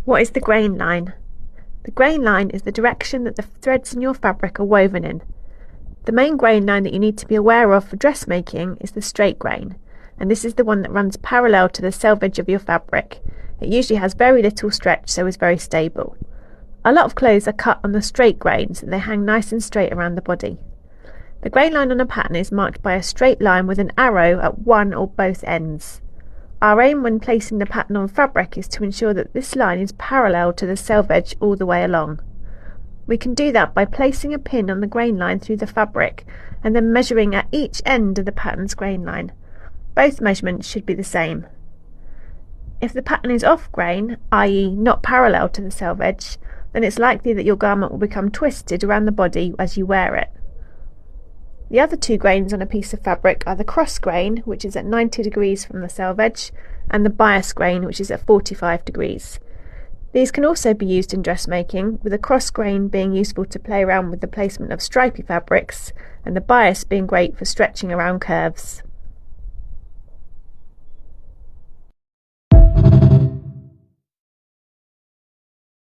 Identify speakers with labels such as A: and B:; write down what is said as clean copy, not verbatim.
A: What is the grain line? The grain line is the direction that the threads in your fabric are woven in. The main grain line that you need to be aware of for dressmaking is the straight grain, and this is the one that runs parallel to the selvage of your fabric. It usually has very little stretch, so is very stable. A lot of clothes are cut on the straight grain so they hang nice and straight around the body. The grain line on a pattern is marked by a straight line with an arrow at one or both ends. Our aim when placing the pattern on fabric is to ensure that this line is parallel to the selvage all the way along. We can do that by placing a pin on the grain line through the fabric and then measuring at each end of the pattern's grain line. Both measurements should be the same. If the pattern is off grain, i.e. not parallel to the selvage, then it's likely that your garment will become twisted around the body as you wear it. The other two grains on a piece of fabric are the cross grain, which is at 90 degrees from the selvage, and the bias grain, which is at 45 degrees. These can also be used in dressmaking, with the cross grain being useful to play around with the placement of stripy fabrics, and the bias being great for stretching around curves.